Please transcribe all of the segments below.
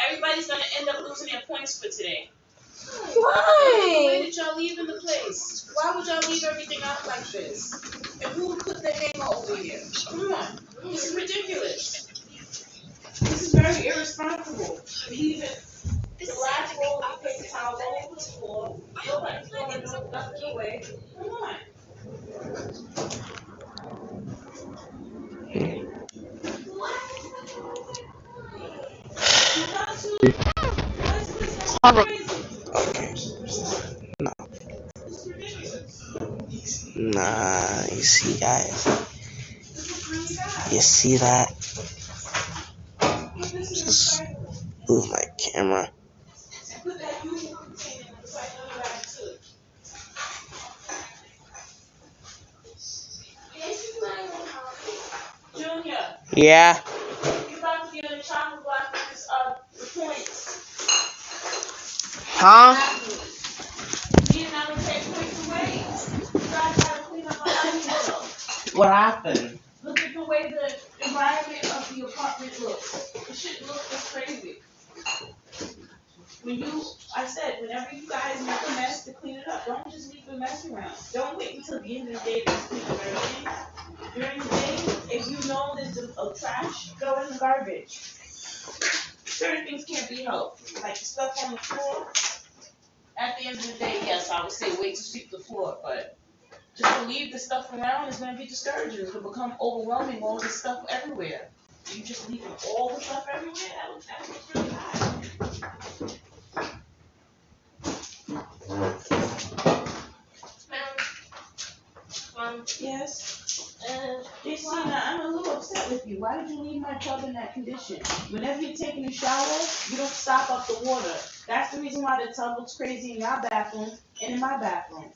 Everybody's gonna end up losing their points for today. Why? Why did y'all leave in the place? Why would y'all leave everything out like this? And who put the hanger over here? Come on. This is ridiculous. This is very irresponsible. Leaving the last roll of paper towels all over the floor. Nobody's throwing nothing away. Come on. Okay. No. Nah, you see that? You see that? Just move my camera. Junior, Yeah. you about to get a chocolate block the points. Huh? You're not gonna take points away. You guys gotta clean up behind yourself. What happened? Look at the way the environment of the apartment looks. The shit looks just crazy. I said, whenever you guys make a mess, to clean it up. Don't just leave the mess around. Don't wait until the end of the day to clean up everything. During the day, if you know there's a trash, throw it in the garbage. Certain things can't be helped, like the stuff on the floor. At the end of the day, yes, I would say wait to sweep the floor, but just to leave the stuff around is going to be discouraging. It's going to become overwhelming, all this stuff everywhere. You just leaving all the stuff everywhere, that looks really bad. Yes. Jacina, I'm a little upset with you. Why did you leave my tub in that condition? Whenever you're taking a shower, you don't stop up the water. That's the reason why the tub looks crazy in your bathroom and in my bathroom.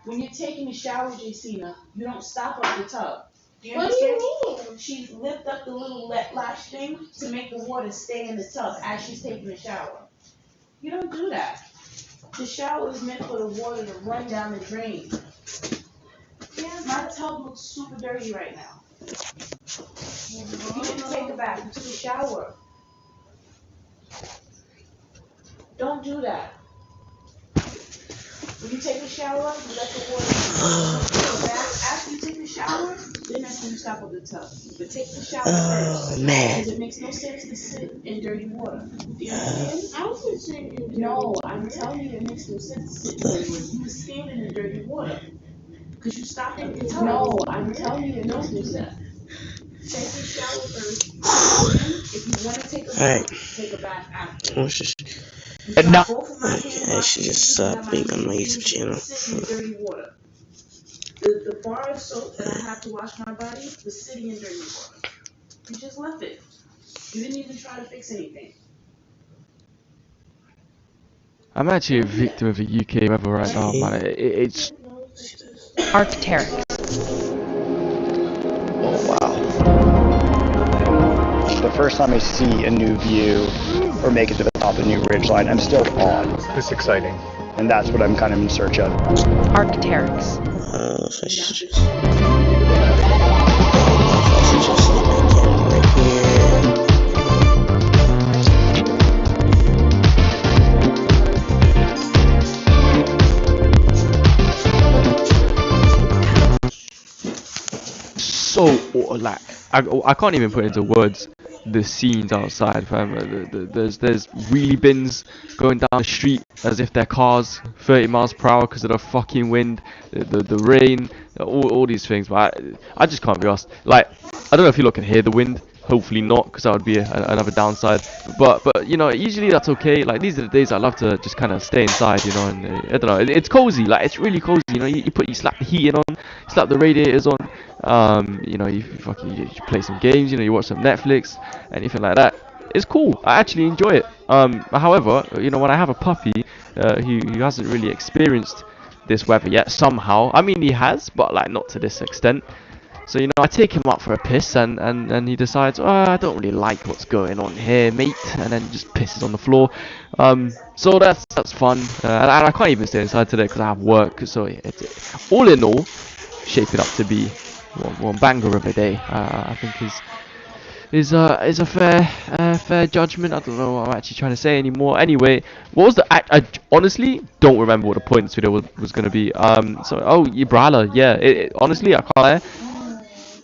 When you're taking a shower, Jacina, you don't stop up the tub. Do you understand? What do you mean? She lifted up the little latch thing to make the water stay in the tub as she's taking a shower. You don't do that. The shower is meant for the water to run down the drain. Yeah, my tub looks super dirty right now. You didn't take a bath, you took a shower. Don't do that. When you take a shower, you let the water take a bath. After you take a shower, then that's when you stop up the tub. But take the shower first. Man. Because it makes no sense to sit in dirty water. Do you understand? I wasn't sitting in dirty No, water. I'm telling you, it makes no sense to sit in dirty water. You were standing in dirty water. Because you stopped at the tub. No, I'm telling you, don't do that. Take a shower first. If you want to take a bath, take a bath after. No. I should just stop being on my YouTube channel. Sitting in dirty water. The bar of soap that I have to wash my body was sitting in dirty water. You just left it. You didn't even try to fix anything. I'm actually a victim of the UK weather right now, man. It's Arc'teryx. Oh wow. The first time I see a new view or make it to the top of a new ridgeline, I'm still awed. It's exciting. And that's what I'm kind of in search of. Arc'teryx. If I should just leave my camera right here. so like I can't even put into words the scenes outside, fam. There's wheelie bins going down the street as if they're cars, 30 miles per hour because of the fucking wind, the rain, all these things. But I just can't be asked. Like, I don't know if you lot can hear the wind. Hopefully not, because that would be another downside. But you know, usually that's okay. Like, these are the days I love to just kind of stay inside, you know. And I don't know, it's cozy. Like, it's really cozy. You know, you slap the heating on, you slap the radiators on. You know, you play some games. You know, you watch some Netflix, anything like that. It's cool. I actually enjoy it. However, you know, when I have a puppy who hasn't really experienced this weather yet, somehow. I mean, he has, but like not to this extent. So, you know, I take him out for a piss and he decides, oh, I don't really like what's going on here, mate, and then just pisses on the floor. So that's fun. And I can't even stay inside today because I have work. So it's all in all shaping up to be one banger of a day. I think is a fair judgment. I don't know what I'm actually trying to say anymore. Anyway, what was the I honestly don't remember what the point of this video was gonna be. Brawlhalla, yeah. Honestly, I can't lie.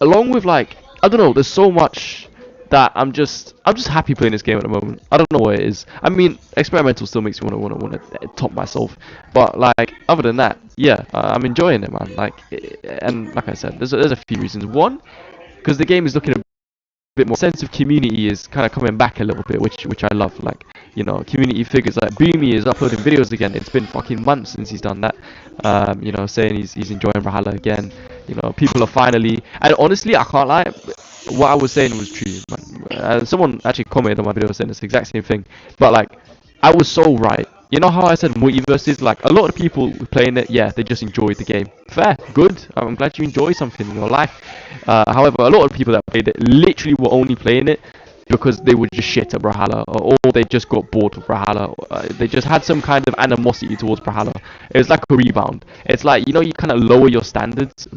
Along with like, I don't know, there's so much that I'm just happy playing this game at the moment. I don't know what it is. I mean, experimental still makes me wanna top myself, but like other than that, yeah, I'm enjoying it, man. Like, and like I said, there's a few reasons. One, because the game is looking a bit more, sense of community is kind of coming back a little bit, which I love. Like, you know, community figures like Boomy is uploading videos again. It's been fucking months since he's done that. You know, saying he's enjoying Brawlhalla again. You know, people are finally, and honestly, I can't lie, what I was saying was true, man. Someone actually commented on my video saying this exact same thing, but like, I was so right. You know how I said multiverses? Like, a lot of people playing it, yeah, they just enjoyed the game. Fair, good. I'm glad you enjoy something in your life. However, a lot of people that played it literally were only playing it because they were just shit at Brawlhalla, or they just got bored with Brawlhalla. They just had some kind of animosity towards Brawlhalla. It was like a rebound. It's like, you know, you kind of lower your standards,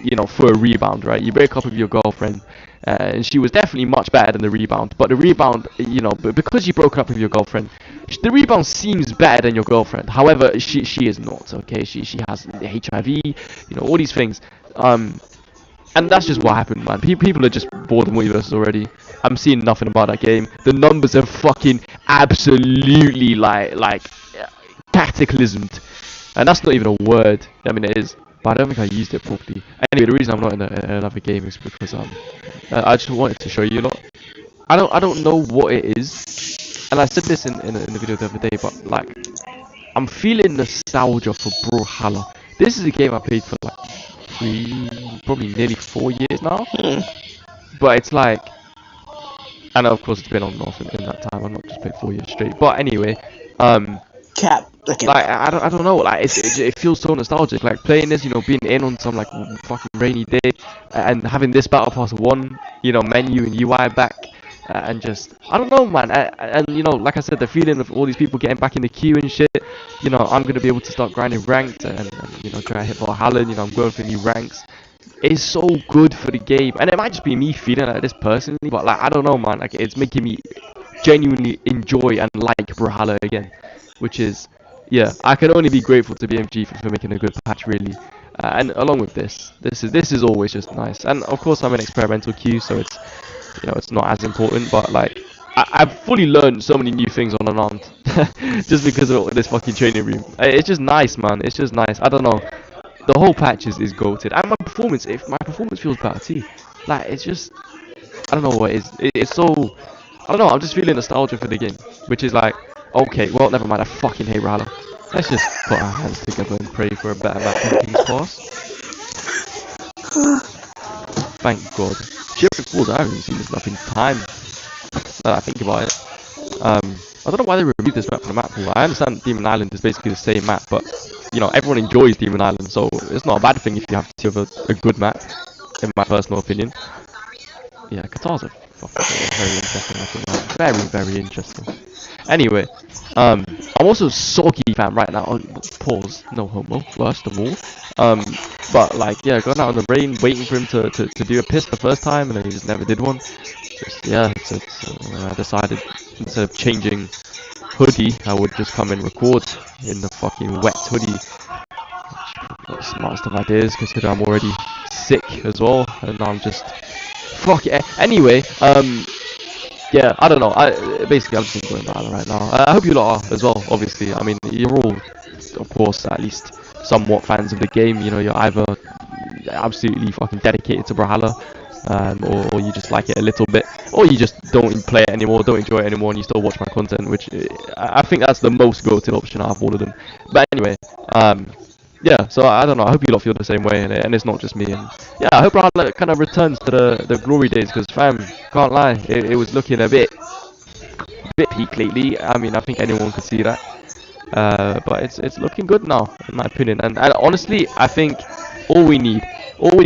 you know, for a rebound, right? You break up with your girlfriend, and she was definitely much better than the rebound. But the rebound, you know, because you broke up with your girlfriend, the rebound seems better than your girlfriend. However, she is not. Okay, she has HIV, you know, all these things. And that's just what happened, man. People are just bored of multiverses already. I'm seeing nothing about that game. The numbers are fucking absolutely like cataclysmed, and that's not even a word. I mean, it is, but I don't think I used it properly. Anyway, the reason I'm not in another game is because I just wanted to show you lot. I don't know what it is, and I said this in the video the other day, but like, I'm feeling nostalgia for Brawlhalla. This is a game I played for like probably nearly 4 years now. But it's like, and of course it's been on and off in that time. I've not just played 4 years straight. But anyway, Cap. like I don't know, like it feels so nostalgic. Like playing this, you know, being in on some like fucking rainy day, and having this Battle Pass 1, you know, menu and UI back. And just, I don't know, man. And you know, like I said, the feeling of all these people getting back in the queue and shit. You know, I'm gonna be able to start grinding ranked and you know, try to hit Brawlhalla. You know, I'm going for new ranks. It's so good for the game, and it might just be me feeling like this personally, but like I don't know, man. Like it's making me genuinely enjoy and like Brawlhalla again, which is, yeah, I can only be grateful to BMG for making a good patch, really. And along with this is always just nice. And of course, I'm in experimental queue, so it's, you know, it's not as important, but like I've fully learned so many new things on Anand just because of this fucking training room. It's just nice, man. It's just nice. I don't know. The whole patch is goated, and my performance feels better too. Like it's just, I don't know what it is. It's so, I don't know. I'm just feeling nostalgia for the game, which is like, okay, well, never mind. I fucking hate Brawlhalla. Let's just put our hands together and pray for a better map in King's Pass. Thank God. Shipwreck Falls, I haven't even seen this map in time. Now that I think about it. I don't know why they removed this map from the map pool. I understand Demon Island is basically the same map, but you know, everyone enjoys Demon Island, so it's not a bad thing if you have to have a good map, in my personal opinion. Yeah, Qatar's a very interesting map, very, very interesting. Anyway, I'm also a Soggy fan right now. Pause, no homo, first of all. But like, yeah, going out in the rain, waiting for him to do a piss the first time, and then he just never did one. Just, yeah, I decided, instead of changing hoodie, I would just come and record in the fucking wet hoodie. Not the smartest of ideas, considering I'm already sick as well, and I'm just, fuck it. Anyway, yeah, I don't know. Basically, I'm just enjoying Brawlhalla right now. I hope you lot are as well. Obviously, I mean, you're all, of course, at least somewhat fans of the game. You know, you're either absolutely fucking dedicated to Brawlhalla, or you just like it a little bit, or you just don't play it anymore, don't enjoy it anymore, and you still watch my content, which I think that's the most goated option out of all of them. But anyway, yeah, so I don't know, I hope you lot feel the same way, and it's not just me, and yeah, I hope Brawlhalla kind of returns to the glory days, because fam, can't lie, it was looking a bit peak lately. I mean, I think anyone could see that, but it's looking good now, in my opinion, and honestly, I think all we need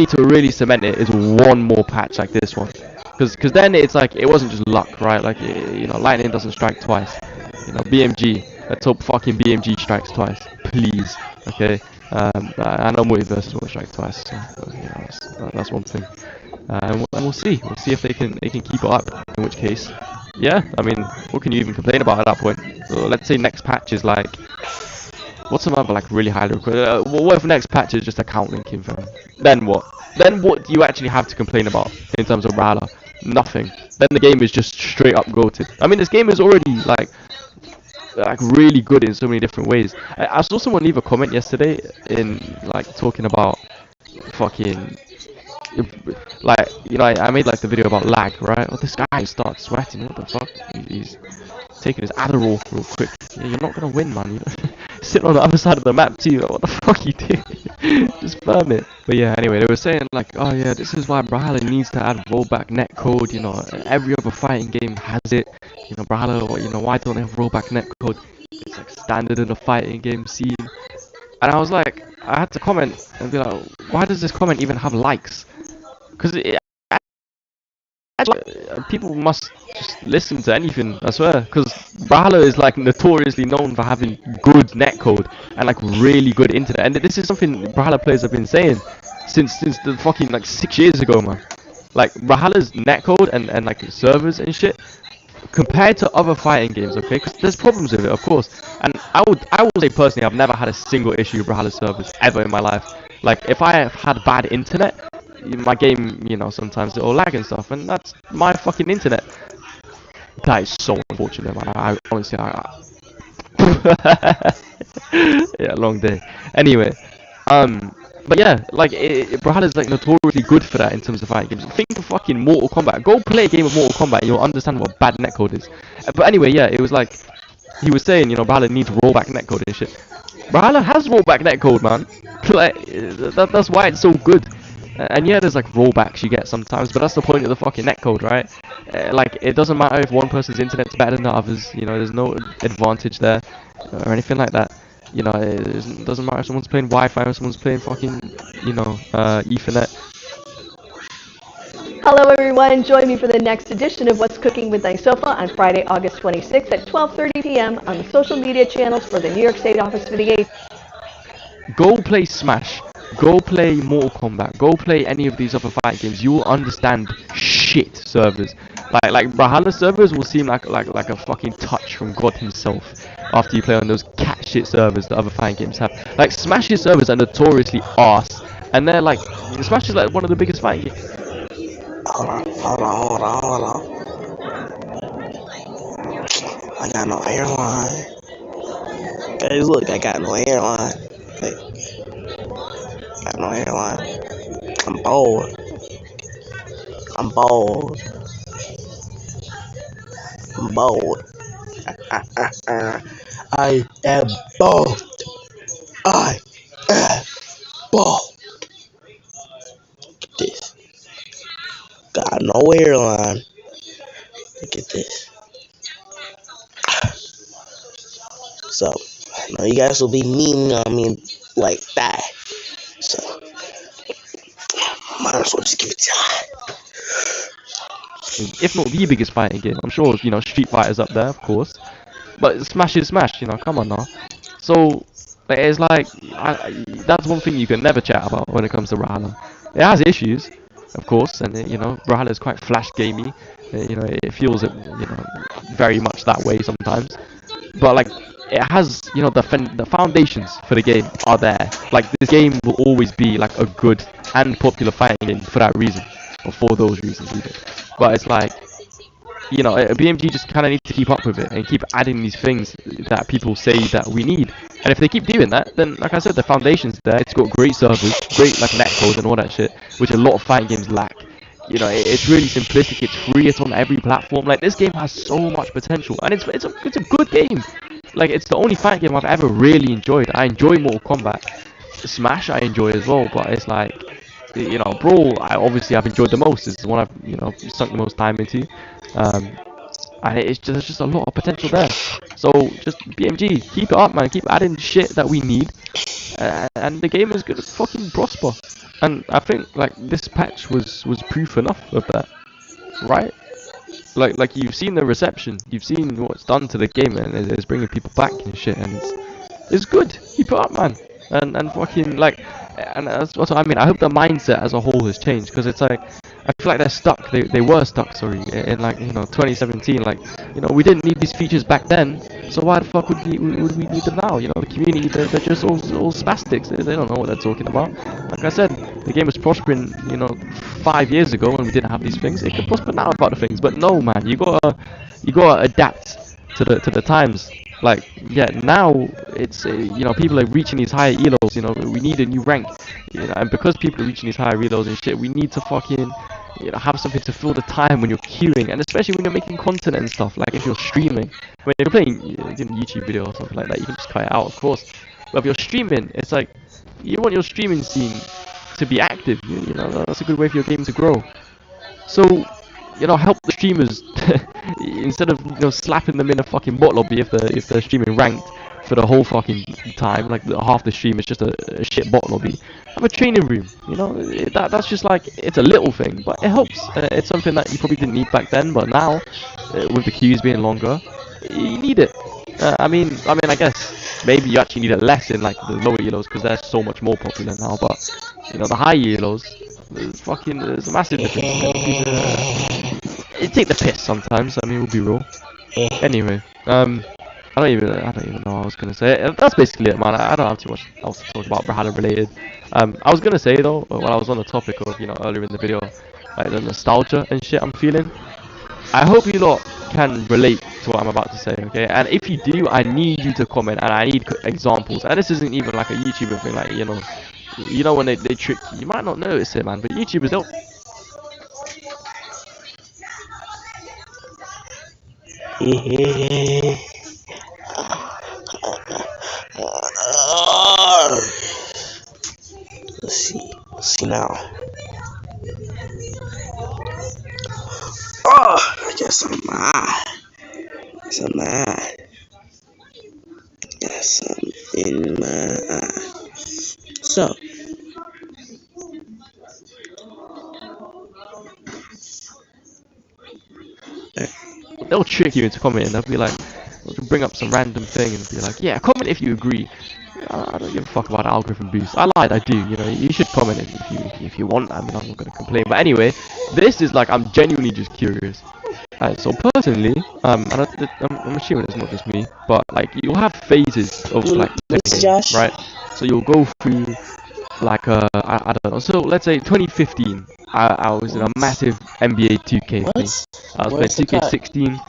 to really cement it is one more patch like this one, because then it's like, it wasn't just luck, right? Like, you know, lightning doesn't strike twice. You know, BMG, let's hope fucking BMG strikes twice, please. Okay, I know Multiverse will strike twice, so you know, that's one thing. And we'll see. We'll see if they can keep it up. In which case, yeah, I mean, what can you even complain about at that point? So let's say next patch is like, what's some other like really highly requested? What if next patch is just account linking for them? Then what? Then what do you actually have to complain about in terms of Brawlhalla? Nothing. Then the game is just straight up goated. I mean, this game is already like really good in so many different ways. I saw someone leave a comment yesterday in like talking about fucking like, you know, I made like the video about lag, right? Oh, this guy starts sweating. What the fuck? He's taking his Adderall real quick. Yeah, you're not gonna win, man. You sitting on the other side of the map too. What the fuck you doing? Just burn it. But yeah, anyway, they were saying like, oh yeah, this is why Brawlhalla needs to add rollback netcode. You know, every other fighting game has it. You know, Brawlhalla, you know, why don't they have rollback netcode? It's like standard in the fighting game scene. And I was like, I had to comment and be like, why does this comment even have likes? Because people must just listen to anything, I swear. Because Brawlhalla is like notoriously known for having good netcode and like really good internet. And this is something Brawlhalla players have been saying since the fucking like 6 years ago, man. Like Brawlhalla's netcode and like servers and shit, compared to other fighting games, okay? Because there's problems with it, of course. And I would say personally, I've never had a single issue with Brawlhalla servers ever in my life. Like if I have had bad internet, my game, you know, sometimes it'll lag and stuff, and that's my fucking internet. That is so unfortunate, man. I honestly, yeah, long day. Anyway, but yeah, like Brawlhalla's like notoriously good for that in terms of fighting games. Think of fucking Mortal Kombat. Go play a game of Mortal Kombat, and you'll understand what bad netcode is. But anyway, yeah, it was like he was saying, you know, Brawlhalla needs rollback netcode and shit. Brawlhalla has rollback netcode, man. Like that's why it's so good. And yeah, there's like rollbacks you get sometimes, but that's the point of the fucking netcode, right? Like, it doesn't matter if one person's internet's better than the others, you know, there's no advantage there, or anything like that. You know, it doesn't matter if someone's playing Wi-Fi or someone's playing fucking, you know, Ethernet. Hello everyone, join me for the next edition of What's Cooking with Nysofa on Friday, August 26th at 12:30 p.m. on the social media channels for the New York State Office for the AIDS. Go play Smash. Go play Mortal Kombat. Go play any of these other fighting games. You will understand shit servers. Like Brawlhalla servers will seem like a fucking touch from God himself after you play on those cat shit servers that other fighting games have. Like Smash's servers are notoriously arse, and they're like Smash is like one of the biggest fighting games. Hold on. I got no hairline. Guys, look, I got no hairline. Hey, got no hairline. I'm bald. I'm bald. I am bald. I am bald. Look at this. Got no hairline. Look at this. So, I know you guys will be memeing on me like that. So, might as well just give it time. If not the biggest fighting game, I'm sure, you know, Street Fighter's up there, of course. But Smash is Smash, you know, come on now. So, it's like, that's one thing you can never chat about when it comes to Brawlhalla. It has issues, of course, and you know, Brawlhalla is quite flash gamey. You know, it feels, you know, very much that way sometimes. But like, it has, you know, the foundations for the game are there. Like, this game will always be like a good and popular fighting game for that reason, or for those reasons even. But it's like, you know, BMG just kind of need to keep up with it and keep adding these things that people say that we need. And if they keep doing that, then, like I said, the foundation's there. It's got great servers, great like netcode and all that shit, which a lot of fighting games lack. You know, it's really simplistic. It's free. It's on every platform. Like, this game has so much potential, and it's a good game. Like, it's the only fighting game I've ever really enjoyed. I enjoy Mortal Kombat. Smash I enjoy as well, but it's like, you know, Brawl I've enjoyed the most. It's the one I've, you know, sunk the most time into. And there's just a lot of potential there. So just BMG, keep it up, man. Keep adding shit that we need, and the game is gonna fucking prosper. And I think like this patch was proof enough of that, right? Like you've seen the reception, you've seen what's done to the game, and it's bringing people back and shit, and it's good. Keep it up, man. and fucking like, and that's what I mean. I hope the mindset as a whole has changed, because it's like I feel like they're stuck. They were stuck, sorry, in like 2017. Like we didn't need these features back then, so why the fuck would we need them now? The community, they're just all spastics. They don't know what they're talking about. Like I said, the game was prospering 5 years ago when we didn't have these things. It could prosper now without the things, but no, man, you gotta adapt to the times. Like, yeah, now it's people are reaching these higher elos. We need a new rank. And because people are reaching these higher elos and shit, we need to fucking have something to fill the time when you're queuing, and especially when you're making content and stuff. Like if you're streaming, when you're playing a YouTube video or something like that, you can just cut it out, of course. But if you're streaming, it's like you want your streaming scene to be active. That's a good way for your game to grow. So help the streamers instead of slapping them in a fucking bot lobby if they're streaming ranked for the whole fucking time. Like half the stream is just a shit bot lobby. Have a training room. That's just like, it's a little thing, but it helps. It's something that you probably didn't need back then, but now with the queues being longer, you need it. I mean, I guess maybe you actually need it less in like the lower elos, because they're so much more popular now. But the high elos, there's a massive difference. It take the piss sometimes. I mean, we'll be real. Anyway, I don't even know what I was gonna say. That's basically it, man. I don't have too much else to talk about Brawlhalla related. I was gonna say though, when I was on the topic of earlier in the video, like the nostalgia and shit I'm feeling. I hope you lot can relate to what I'm about to say, okay? And if you do, I need you to comment, and I need examples. And this isn't even like a YouTuber thing, like when they trick you. You might not notice it, man, but YouTubers don't. Let's see now. Oh, I got some got some in my eye. So they'll trick you into commenting. They'll be like, they'll bring up some random thing and be like, yeah, comment if you agree. I don't give a fuck about algorithm boost. I lied, I do. You should comment if you want. I mean, I'm not gonna complain. But anyway, this is like, I'm genuinely just curious. So personally, I'm assuming it's not just me, but like you'll have phases of like playing, right? So you'll go through like I don't know. So let's say 2015, I was in a massive NBA 2K thing. I was playing 2K16,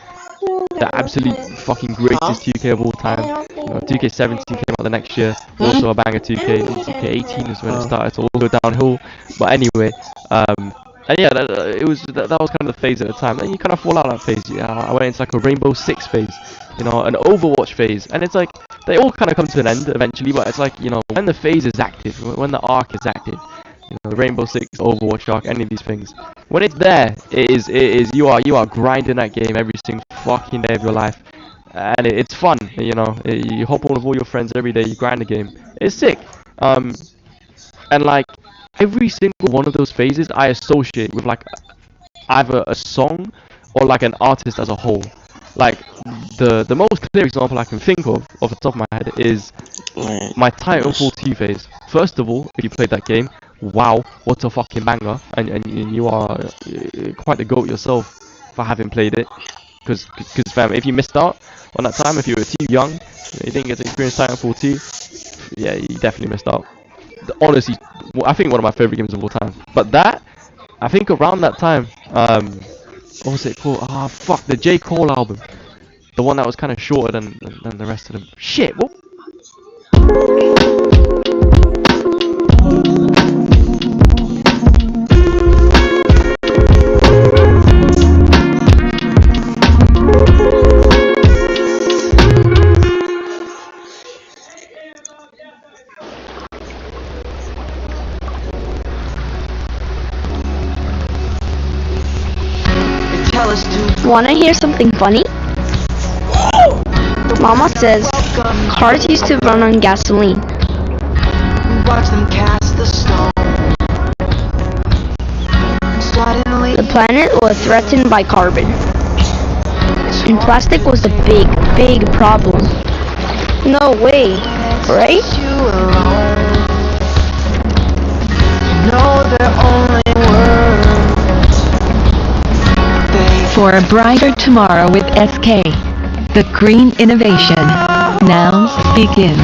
the absolute fucking greatest 2K of all time. 2K17 came out the next year, also a banger 2K. 2K18 is when it started to all go downhill. But anyway, and yeah, that was kind of the phase at the time. Then you kind of fall out of that phase. I went into like a Rainbow Six phase, an Overwatch phase, and it's like they all kind of come to an end eventually. But it's like when the phase is active, when the arc is active, the Rainbow Six, Overwatch arc, any of these things, when it's there, it is you are grinding that game every single fucking day of your life, and it's fun. You hop on with all your friends every day, you grind the game. It's sick. And like every single one of those phases I associate with like either a song or like an artist as a whole. Like the most clear example I can think of off the top of my head is my Titanfall 2 phase. First of all, if you played that game, wow, what a fucking banger, and you are quite the goat yourself for having played it, because fam, if you missed out on that time, if you were too young, you didn't get to experience Titanfall 2, yeah, you definitely missed out. Honestly, I think one of my favorite games of all time. But that, I think around that time, what was it called? Ah, fuck, the J. Cole album, the one that was kind of shorter than the rest of them. Shit, what? Wanna hear something funny? Mama says cars used to run on gasoline. The planet was threatened by carbon. And plastic was a big problem. No way, right? For a brighter tomorrow with SK, the green innovation now begins.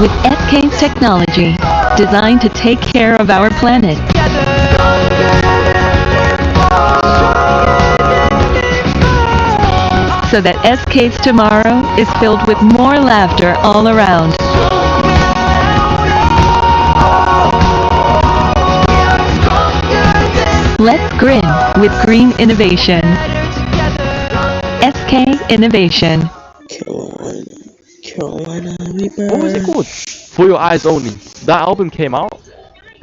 With SK's technology, designed to take care of our planet. So that SK's tomorrow is filled with more laughter all around. Let's grin with green innovation. SK Innovation. Carolina Reaper. What was it called? For Your Eyes Only. That album came out.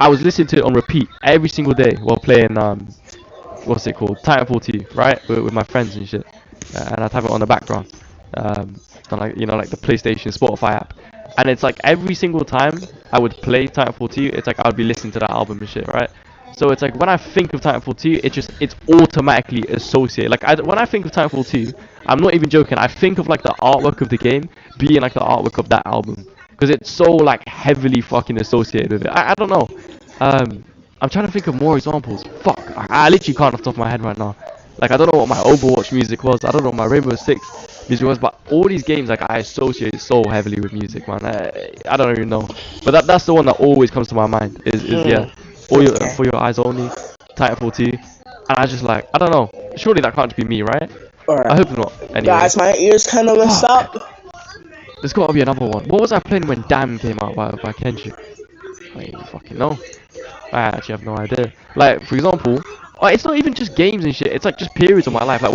I was listening to it on repeat every single day while playing what's it called? Titanfall 2, right? With my friends and shit. And I'd have it on the background. On like like the PlayStation Spotify app. And it's like every single time I would play Titanfall 2, it's like I would be listening to that album and shit, right? So it's like when I think of Titanfall 2, it's automatically associated. Like when I think of Titanfall 2, I'm not even joking. I think of like the artwork of the game being like the artwork of that album, because it's so like heavily fucking associated with it. I don't know. I'm trying to think of more examples. Fuck, I literally can't off the top of my head right now. Like I don't know what my Overwatch music was. I don't know what my Rainbow Six music was, but all these games like I associate so heavily with music, man. I don't even know. But that's the one that always comes to my mind. Is yeah. For Your Eyes Only, Titanfall 2, and I just like, I don't know, surely that can't be me, right? Alright. I hope not. Anyway. Guys, my ears kind of messed up. There's gotta be another one. What was I playing when Damn came out by Kenshi? I don't fucking know. I actually have no idea. Like, for example, it's not even just games and shit, it's like just periods of my life. Like